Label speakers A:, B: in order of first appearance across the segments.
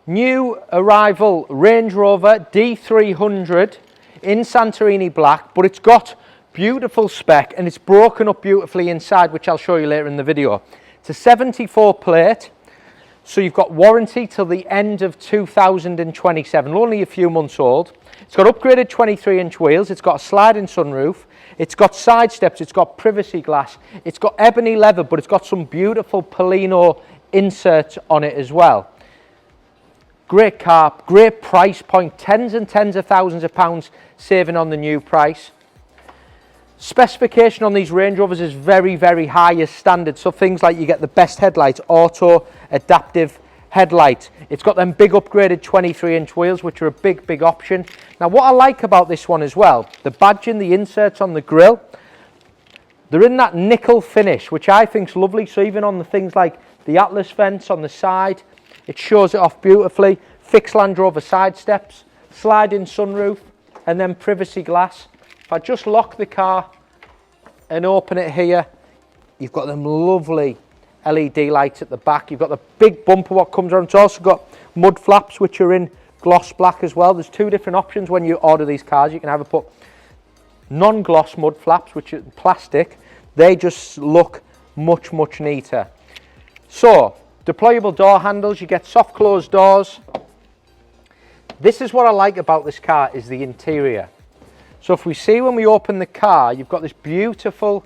A: New arrival Range Rover D300 in Santorini Black, but it's got beautiful spec and it's broken up beautifully inside, which I'll show you later in the video. It's a 74 plate, so you've got warranty till the end of 2027, only a few months old. It's got upgraded 23-inch wheels, it's got a sliding sunroof, it's got side steps, it's got privacy glass, it's got ebony leather, but it's got some beautiful Perlino inserts on it as well. Great car, great price point, tens and tens of thousands of pounds saving on the new price. Specification on these Range Rovers is very, very high as standard. So things like you get the best headlights, auto adaptive headlight. It's got them big upgraded 23-inch wheels, which are a big, big option. Now, what I like about this one as well, the badging, the inserts on the grille, they're in that nickel finish, which I think is lovely. So even on the things like the Atlas fence on the side, it shows it off beautifully. Fixed Land Rover side steps, sliding sunroof, and then privacy glass. If I just lock the car and open it here, you've got them lovely LED lights at the back. You've got the big bumper what comes around. It's also got mud flaps, which are in gloss black as well. There's two different options when you order these cars. You can either put non-gloss mud flaps, which are plastic. They just look much, much neater. So, deployable door handles. You get soft closed doors. This is what I like about this car, is the interior. So if we see when we open the car, you've got this beautiful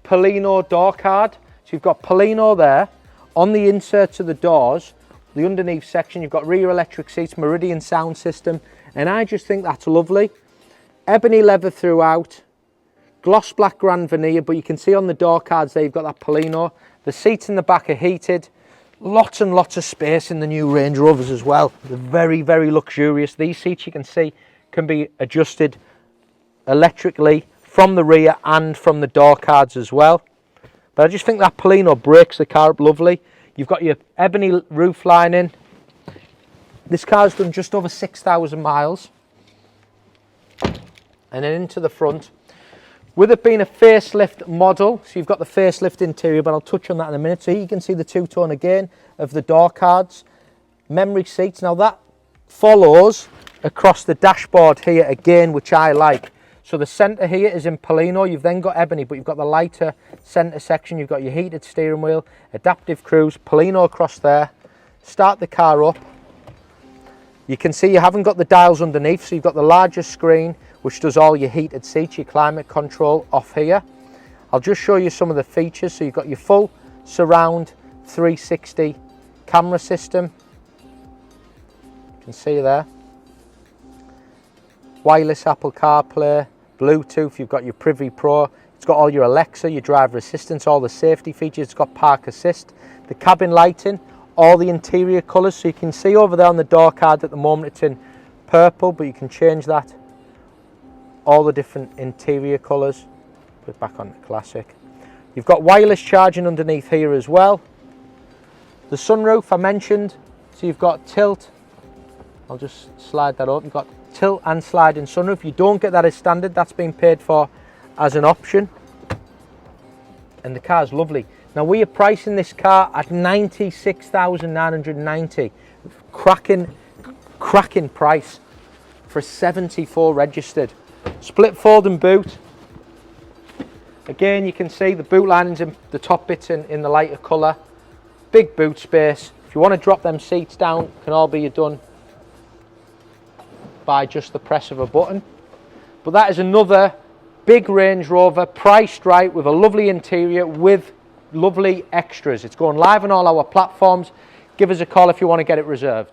A: Perlino door card. So you've got Perlino there. On the inserts of the doors, the underneath section, you've got rear electric seats, Meridian sound system, and I just think that's lovely. Ebony leather throughout, gloss black grand veneer, but you can see on the door cards there, you've got that Perlino. The seats in the back are heated. Lots and lots of space in the new Range Rovers as well. They're very, very luxurious. These seats, you can see, can be adjusted electrically from the rear and from the door cards as well. But I just think that Perlino breaks the car up lovely. You've got your ebony roof lining. This car's done just over 6,000 miles. And then into the front. With it being a facelift model, so you've got the facelift interior, but I'll touch on that in a minute. So here you can see the two-tone again of the door cards. Memory seats. Now that follows across the dashboard here again, which I like. So the centre here is in Perlino. You've then got ebony, but you've got the lighter centre section. You've got your heated steering wheel, adaptive cruise, Perlino across there. Start the car up. You can see you haven't got the dials underneath, so you've got the larger screen, which does all your heated seats, your climate control off here. I'll just show you some of the features. So you've got your full surround 360 camera system. You can see there. Wireless Apple CarPlay, Bluetooth, you've got your Privy Pro, it's got all your Alexa, your driver assistance, all the safety features, it's got park assist, the cabin lighting, all the interior colours. So you can see over there on the door card at the moment it's in purple, but you can change that. All the different interior colours. Put it back on the classic. You've got wireless charging underneath here as well. The sunroof I mentioned, so you've got tilt. I'll just slide that up. You've got tilt and sliding sunroof. You don't get that as standard, that's been paid for as an option. And the car's lovely. Now we are pricing this car at 96,990. Cracking price for a 74 registered. Split folding boot. Again, you can see the boot linings in the top bits in the lighter colour. Big boot space. If you want to drop them seats down, it can all be done by just the press of a button. But that is another big Range Rover, priced right, with a lovely interior, with lovely extras. It's going live on all our platforms. Give us a call if you want to get it reserved.